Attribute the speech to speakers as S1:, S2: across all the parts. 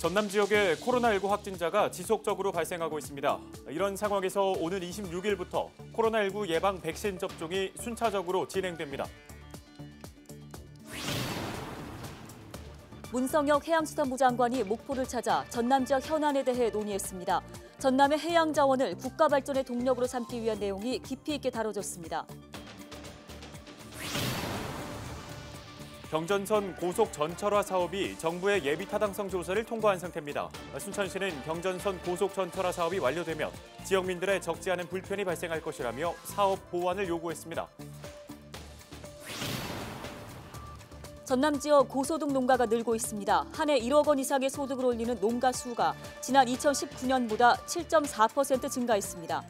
S1: 전남 지역의 코로나19 확진자가 지속적으로 발생하고 있습니다. 이런 상황에서 오는 26일부터 코로나19 예방 백신 접종이 순차적으로 진행됩니다.
S2: 문성혁 해양수산부 장관이 목포를 찾아 전남 지역 현안에 대해 논의했습니다. 전남의 해양 자원을 국가 발전의 동력으로 삼기 위한 내용이 깊이 있게 다뤄졌습니다.
S1: 경전선 고속 전철화 사업이 정부의 예비 타당성 조사를 통과한 상태입니다. 순천시는 경전선 고속 전철화 사업이 완료되면 지역민들의 적지 않은 불편이 발생할 것이라며 사업 보완을 요구했습니다.
S2: 전남 지역 고소득 농가가 늘고 있습니다. 한 해 1억 원 이상의 소득을 올리는 농가 수가 지난 2019년보다 7.4% 증가했습니다.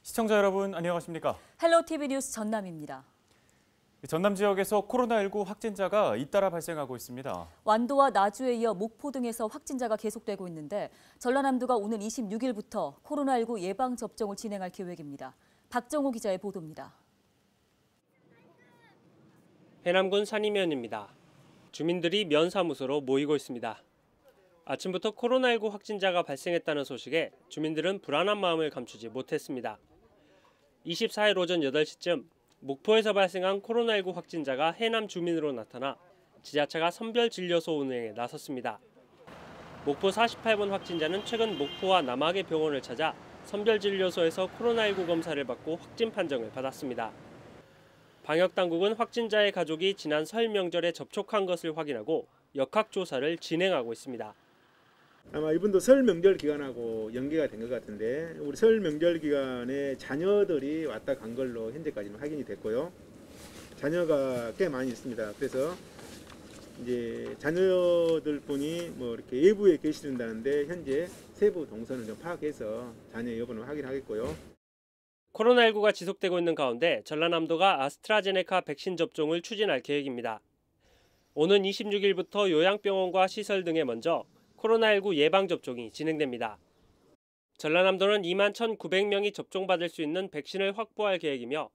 S1: 시청자 여러분 안녕하십니까?
S2: 헬로티비 뉴스 전남입니다.
S1: 전남 지역에서 코로나19 확진자가 잇따라 발생하고 있습니다.
S2: 완도와 나주에 이어 목포 등에서 확진자가 계속되고 있는데 전라남도가 오는 26일부터 코로나19 예방접종을 진행할 계획입니다. 박정호 기자의 보도입니다.
S3: 해남군 산이면입니다. 주민들이 면사무소로 모이고 있습니다. 아침부터 코로나19 확진자가 발생했다는 소식에 주민들은 불안한 마음을 감추지 못했습니다. 24일 오전 8시쯤 목포에서 발생한 코로나19 확진자가 해남 주민으로 나타나 지자체가 선별진료소 운영에 나섰습니다. 목포 48번 확진자는 최근 목포와 남학의 병원을 찾아 선별진료소에서 코로나19 검사를 받고 확진 판정을 받았습니다. 방역당국은 확진자의 가족이 지난 설 명절에 접촉한 것을 확인하고 역학조사를 진행하고 있습니다.
S4: 아마 이분도 설 명절 기간하고 연계가 된 것 같은데 우리 설 명절 기간에 자녀들이 왔다 간 걸로 현재까지는 확인이 됐고요. 자녀가 꽤 많이 있습니다. 그래서 이제 자녀들 분이 뭐 이렇게 외부에 계시는다는데 현재 세부 동선을 좀 파악해서 자녀 여부는 확인하겠고요.
S3: 코로나19가 지속되고 있는 가운데 전라남도가 아스트라제네카 백신 접종을 추진할 계획입니다. 오는 26일부터 요양병원과 시설 등에 먼저 코로나19 예방접종이 진행됩니다. 전라남도는 2만 1,900명이 접종받을 수 있는 백신을 확보할 계획이며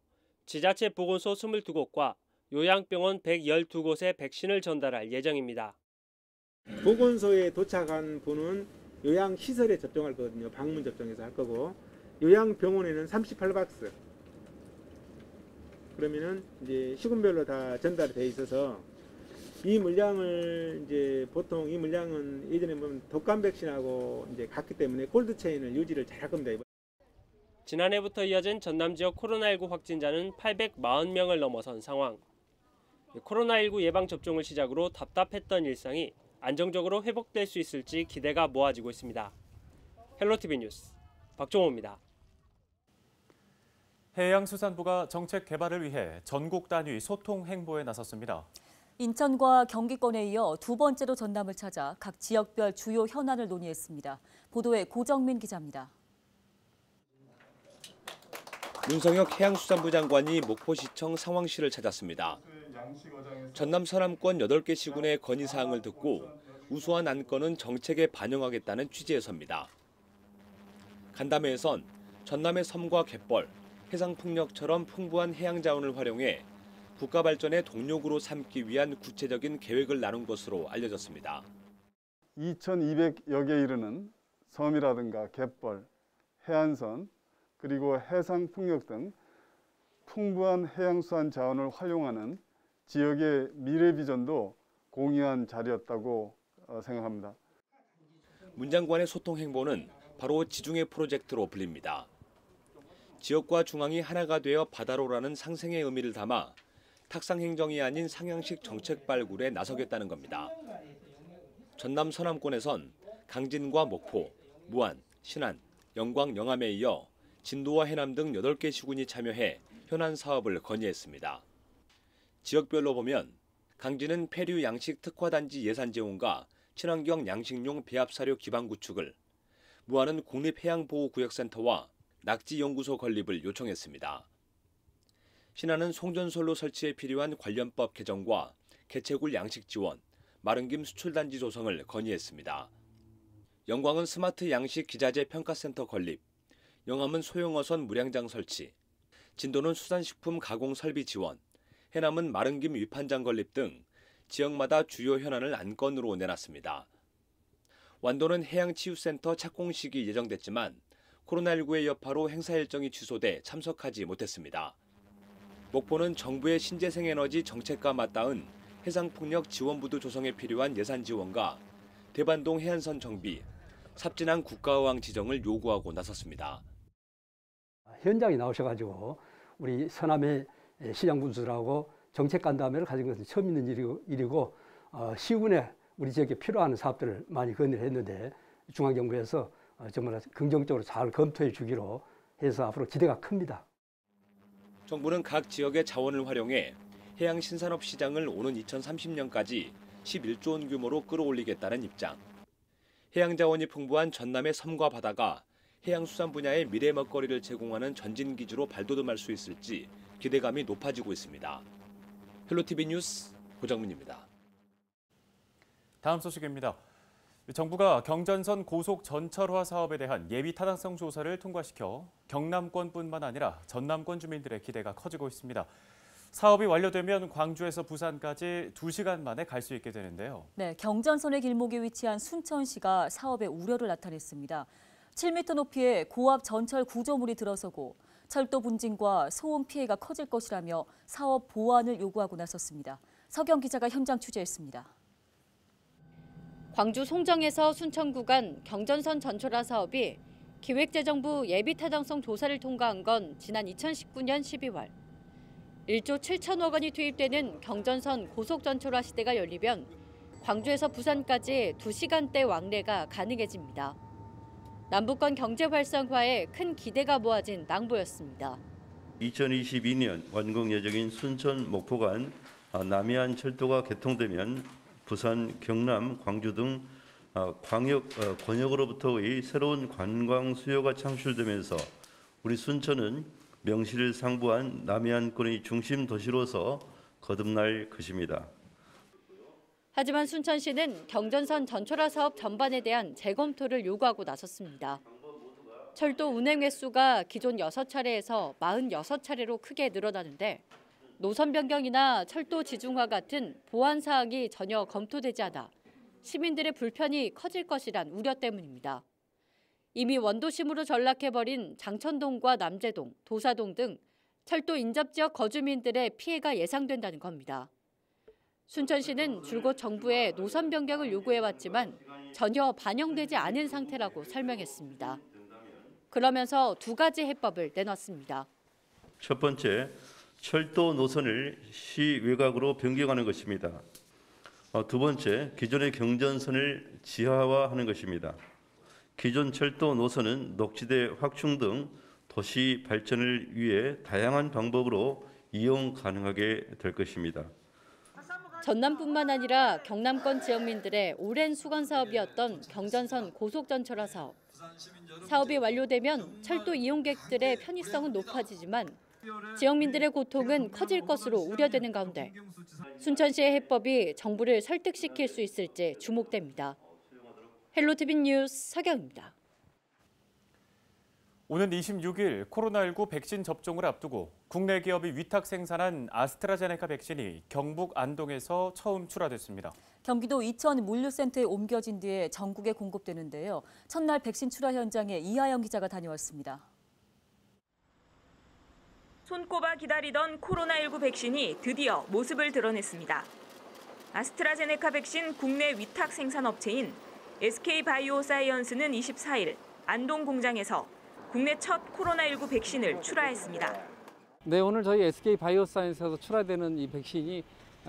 S3: 지자체 보건소 22곳과 요양병원 112곳에 백신을 전달할 예정입니다.
S4: 보건소에 도착한 분은 요양시설에 접종할 거거든요. 방문 접종해서 할 거고 요양병원에는 38박스 그러면은 이제 시군별로 다 전달이 돼 있어서 이 물량을 이제 보통 이 물량은 예전에 보면 독감 백신하고 이제 같기 때문에 콜드체인을 유지를 잘 할 겁니다.
S3: 지난해부터 이어진 전남 지역 코로나19 확진자는 840명을 넘어선 상황. 코로나19 예방 접종을 시작으로 답답했던 일상이 안정적으로 회복될 수 있을지 기대가 모아지고 있습니다. 헬로티비 뉴스 박종호입니다.
S1: 해양수산부가 정책 개발을 위해 전국 단위 소통 행보에 나섰습니다.
S2: 인천과 경기권에 이어 두 번째로 전남을 찾아 각 지역별 주요 현안을 논의했습니다. 보도에 고정민 기자입니다.
S5: 문성혁 해양수산부 장관이 목포시청 상황실을 찾았습니다. 전남 서남권 8개 시군의 건의사항을 듣고 우수한 안건은 정책에 반영하겠다는 취지에서입니다. 간담회에선 전남의 섬과 갯벌, 해상풍력처럼 풍부한 해양자원을 활용해 국가 발전의 동력으로 삼기 위한 구체적인 계획을 나눈 것으로 알려졌습니다.
S6: 2,200여 개 이르는 섬이라든가 갯벌, 해안선, 그리고 해상풍력 등 풍부한 해양수산 자원을 활용하는 지역의 미래 비전도 공유한 자리였다고 생각합니다.
S5: 문 장관의 소통 행보는 바로 지중해 프로젝트로 불립니다. 지역과 중앙이 하나가 되어 바다로라는 상생의 의미를 담아 탁상 행정이 아닌 상향식 정책 발굴에 나서겠다는 겁니다. 전남 서남권에선 강진과 목포, 무안, 신안, 영광, 영암에 이어 진도와 해남 등 8개 시군이 참여해 현안 사업을 건의했습니다. 지역별로 보면 강진은 폐류 양식 특화단지 예산 제공과 친환경 양식용 배합사료 기반 구축을, 무안은 국립해양보호구역센터와 낙지연구소 건립을 요청했습니다. 신안은 송전솔로 설치에 필요한 관련법 개정과 개체굴 양식 지원, 마른김 수출단지 조성을 건의했습니다. 영광은 스마트 양식 기자재 평가센터 건립, 영암은 소형어선 물양장 설치, 진도는 수산식품 가공 설비 지원, 해남은 마른김 위판장 건립 등 지역마다 주요 현안을 안건으로 내놨습니다. 완도는 해양치유센터 착공식이 예정됐지만 코로나19의 여파로 행사 일정이 취소돼 참석하지 못했습니다. 목포는 정부의 신재생에너지 정책과 맞닿은 해상풍력 지원부두 조성에 필요한 예산 지원과 대반동 해안선 정비, 삽진항 국가어항 지정을 요구하고 나섰습니다.
S7: 현장에 나오셔가지고 우리 서남의 시장 분수들하고 정책 간담회를 가진 것은 처음 있는 일이고 시군에 우리 지역에 필요한 사업들을 많이 건의를 했는데 중앙정부에서 정말 긍정적으로 잘 검토해 주기로 해서 앞으로 기대가 큽니다.
S5: 정부는 각 지역의 자원을 활용해 해양 신산업 시장을 오는 2030년까지 11조 원 규모로 끌어올리겠다는 입장. 해양 자원이 풍부한 전남의 섬과 바다가 해양수산 분야의 미래 먹거리를 제공하는 전진 기지로 발돋움할 수 있을지 기대감이 높아지고 있습니다. 헬로티비 뉴스 고정민입니다.
S1: 다음 소식입니다. 정부가 경전선 고속 전철화 사업에 대한 예비 타당성 조사를 통과시켜 경남권뿐만 아니라 전남권 주민들의 기대가 커지고 있습니다. 사업이 완료되면 광주에서 부산까지 2시간 만에 갈 수 있게 되는데요.
S2: 네, 경전선의 길목에 위치한 순천시가 사업에 우려를 나타냈습니다. 7m 높이의 고압 전철 구조물이 들어서고 철도 분진과 소음 피해가 커질 것이라며 사업 보완을 요구하고 나섰습니다. 서경 기자가 현장 취재했습니다.
S8: 광주 송정에서 순천 구간 경전선 전철화 사업이 기획재정부 예비타당성 조사를 통과한 건 지난 2019년 12월. 1조 7천억 원이 투입되는 경전선 고속전철화 시대가 열리면 광주에서 부산까지 2시간대 왕래가 가능해집니다. 남북권 경제 활성화에 큰 기대가 모아진 낭보였습니다.
S9: 2022년 완공 예정인 순천 목포 간 남해안 철도가 개통되면 부산, 경남, 광주 등 권역으로부터의 새로운 관광 수요가 창출되면서 우리 순천은 명실을 상부한 남해안권의 중심 도시로서 거듭날 것입니다.
S8: 하지만 순천시는 경전선 전철화 사업 전반에 대한 재검토를 요구하고 나섰습니다. 철도 운행 횟수가 기존 6차례에서 46차례로 크게 늘어나는데 노선 변경이나 철도 지중화 같은 보완 사항이 전혀 검토되지 않아 시민들의 불편이 커질 것이란 우려 때문입니다. 이미 원도심으로 전락해버린 장천동과 남재동, 도사동 등 철도 인접 지역 거주민들의 피해가 예상된다는 겁니다. 순천시는 줄곧 정부에 노선 변경을 요구해왔지만 전혀 반영되지 않은 상태라고 설명했습니다. 그러면서 2가지 해법을 내놨습니다.
S9: 첫 번째, 철도 노선을 시 외곽으로 변경하는 것입니다. 두 번째, 기존의 경전선을 지하화하는 것입니다. 기존 철도 노선은 녹지대 확충 등 도시 발전을 위해 다양한 방법으로 이용 가능하게 될 것입니다.
S8: 전남뿐만 아니라 경남권 지역민들의 오랜 수건 사업이었던 경전선 고속전철화 사업. 사업이 완료되면 철도 이용객들의 편의성은 높아지지만 지역민들의 고통은 커질 것으로 우려되는 가운데 순천시의 해법이 정부를 설득시킬 수 있을지 주목됩니다. 헬로티비 뉴스 서경입니다.
S1: 오는 26일 코로나19 백신 접종을 앞두고 국내 기업이 위탁 생산한 아스트라제네카 백신이 경북 안동에서 처음 출하됐습니다.
S2: 경기도 이천 물류센터에 옮겨진 뒤에 전국에 공급되는데요. 첫날 백신 출하 현장에 이하영 기자가 다녀왔습니다.
S10: 손꼽아 기다리던 코로나19 백신이 드디어 모습을 드러냈습니다. 아스트라제네카 백신 국내 위탁 생산 업체인 SK바이오사이언스는 24일 안동 공장에서 국내 첫 코로나19 백신을 출하했습니다.
S11: 네, 오늘 저희 SK바이오사이언스에서 출하되는 이 백신이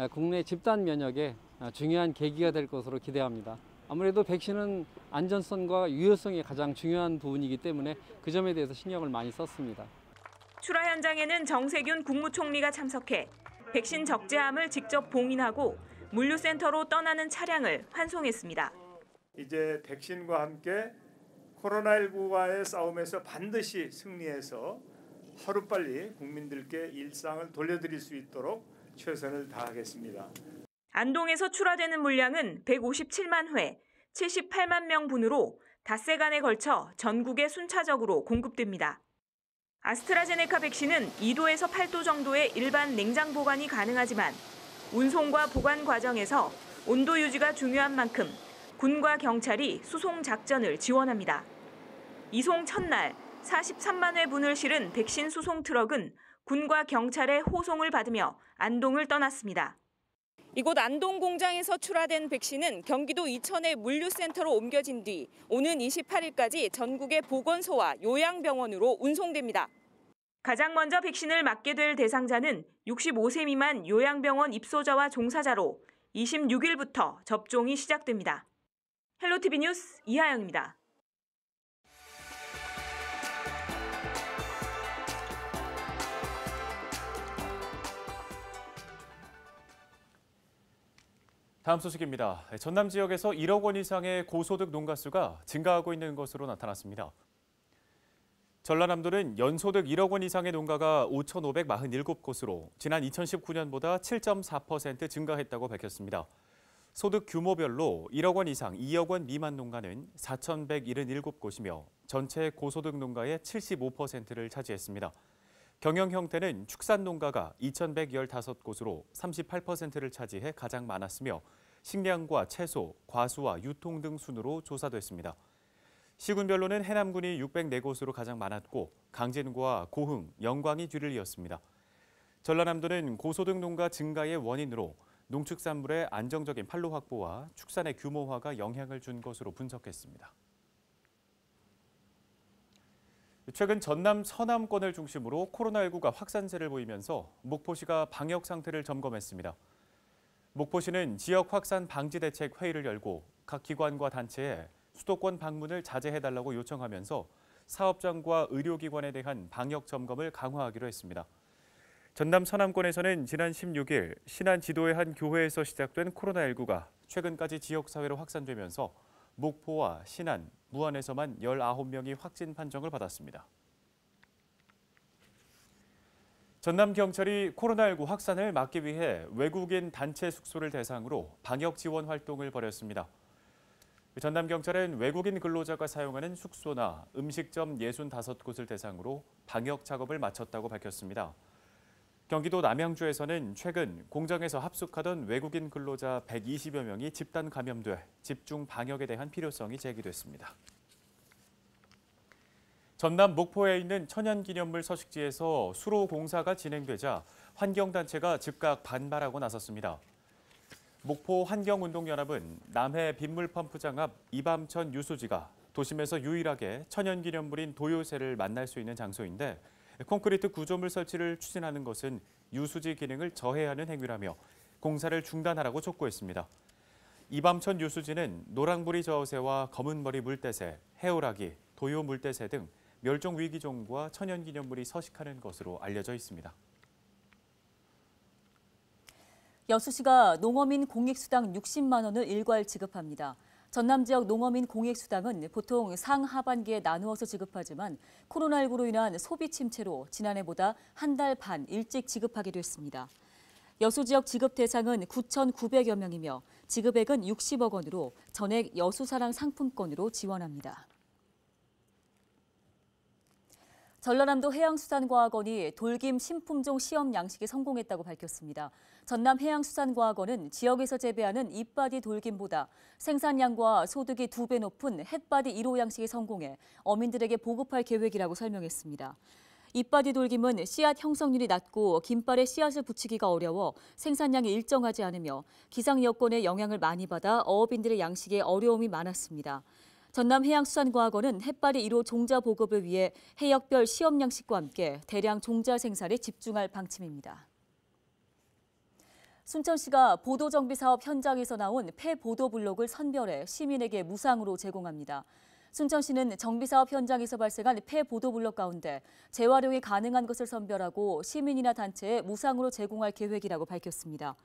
S11: 국내 집단 면역에 중요한 계기가 될 것으로 기대합니다. 아무래도 백신은 안전성과 유효성이 가장 중요한 부분이기 때문에 그 점에 대해서 신경을 많이 썼습니다.
S10: 출하 현장에는 정세균 국무총리가 참석해 백신 적재함을 직접 봉인하고 물류센터로 떠나는 차량을 환송했습니다.
S12: 이제 백신과 함께 코로나19와의 싸움에서 반드시 승리해서 하루빨리 국민들께 일상을 돌려드릴 수 있도록 최선을 다하겠습니다.
S10: 안동에서 출하되는 물량은 157만 회, 78만 명분으로 닷새간에 걸쳐 전국에 순차적으로 공급됩니다. 아스트라제네카 백신은 2도에서 8도 정도의 일반 냉장 보관이 가능하지만 운송과 보관 과정에서 온도 유지가 중요한 만큼 군과 경찰이 수송 작전을 지원합니다. 이송 첫날 43만 회분을 실은 백신 수송 트럭은 군과 경찰의 호송을 받으며 안동을 떠났습니다. 이곳 안동 공장에서 출하된 백신은 경기도 이천의 물류센터로 옮겨진 뒤 오는 28일까지 전국의 보건소와 요양병원으로 운송됩니다. 가장 먼저 백신을 맞게 될 대상자는 65세 미만 요양병원 입소자와 종사자로 26일부터 접종이 시작됩니다. 헬로티비 뉴스 이하영입니다.
S1: 다음 소식입니다. 전남 지역에서 1억 원 이상의 고소득 농가 수가 증가하고 있는 것으로 나타났습니다. 전라남도는 연소득 1억 원 이상의 농가가 5,547곳으로 지난 2019년보다 7.4% 증가했다고 밝혔습니다. 소득 규모별로 1억 원 이상 2억 원 미만 농가는 4,177곳이며 전체 고소득 농가의 75%를 차지했습니다. 경영 형태는 축산 농가가 2,115곳으로 38%를 차지해 가장 많았으며 식량과 채소, 과수와 유통 등 순으로 조사됐습니다. 시군별로는 해남군이 604곳으로 가장 많았고 강진과 고흥, 영광이 뒤를 이었습니다. 전라남도는 고소득 농가 증가의 원인으로 농축산물의 안정적인 판로 확보와 축산의 규모화가 영향을 준 것으로 분석했습니다. 최근 전남 서남권을 중심으로 코로나19가 확산세를 보이면서 목포시가 방역 상태를 점검했습니다. 목포시는 지역 확산 방지 대책 회의를 열고 각 기관과 단체에 수도권 방문을 자제해달라고 요청하면서 사업장과 의료기관에 대한 방역 점검을 강화하기로 했습니다. 전남 서남권에서는 지난 16일 신안 지도의 한 교회에서 시작된 코로나19가 최근까지 지역사회로 확산되면서 목포와 신안, 무안에서만 19명이 확진 판정을 받았습니다. 전남경찰이 코로나19 확산을 막기 위해 외국인 단체 숙소를 대상으로 방역 지원 활동을 벌였습니다. 전남경찰은 외국인 근로자가 사용하는 숙소나 음식점 65곳을 대상으로 방역 작업을 마쳤다고 밝혔습니다. 경기도 남양주에서는 최근 공장에서 합숙하던 외국인 근로자 120여 명이 집단 감염돼 집중 방역에 대한 필요성이 제기됐습니다. 전남 목포에 있는 천연기념물 서식지에서 수로 공사가 진행되자 환경단체가 즉각 반발하고 나섰습니다. 목포 환경운동연합은 남해 빗물펌프장 앞 이밤천 유수지가 도심에서 유일하게 천연기념물인 도요새를 만날 수 있는 장소인데 콘크리트 구조물 설치를 추진하는 것은 유수지 기능을 저해하는 행위라며 공사를 중단하라고 촉구했습니다. 이밤천 유수지는 노랑부리 저어새와 검은머리 물대새, 해오라기, 도요 물대새 등 멸종 위기종과 천연기념물이 서식하는 것으로 알려져 있습니다.
S2: 여수시가 농어민 공익수당 60만 원을 일괄 지급합니다. 전남 지역 농어민 공익수당은 보통 상하반기에 나누어서 지급하지만 코로나19로 인한 소비 침체로 지난해보다 한 달 반 일찍 지급하기로 했습니다. 여수 지역 지급 대상은 9,900여 명이며 지급액은 60억 원으로 전액 여수사랑 상품권으로 지원합니다. 전라남도 해양수산과학원이 돌김 신품종 시험 양식에 성공했다고 밝혔습니다. 전남 해양수산과학원은 지역에서 재배하는 잎바디 돌김보다 생산량과 소득이 2배 높은 햇바디 1호 양식에 성공해 어민들에게 보급할 계획이라고 설명했습니다. 잎바디 돌김은 씨앗 형성률이 낮고 김발에 씨앗을 붙이기가 어려워 생산량이 일정하지 않으며 기상 여건의 영향을 많이 받아 어업인들의 양식에 어려움이 많았습니다. 전남 해양수산과학원은 햇바디 1호 종자 보급을 위해 해역별 시험 양식과 함께 대량 종자 생산에 집중할 방침입니다. 순천시가 보도정비 사업 현장에서 나온 폐보도 블록을 선별해 시민에게 무상으로 제공합니다. 순천시는 정비사업 현장에서 발생한 폐보도 블록 가운데 재활용이 가능한 것을 선별하고 시민이나 단체에 무상으로 제공할 계획이라고 밝혔습니다.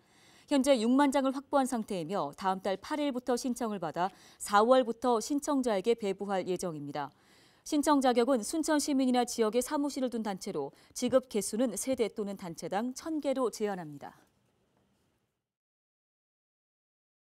S2: 현재 6만 장을 확보한 상태이며 다음 달 8일부터 신청을 받아 4월부터 신청자에게 배부할 예정입니다. 신청 자격은 순천 시민이나 지역에 사무실을 둔 단체로 지급 개수는 세대 또는 단체당 1,000개로 제한합니다.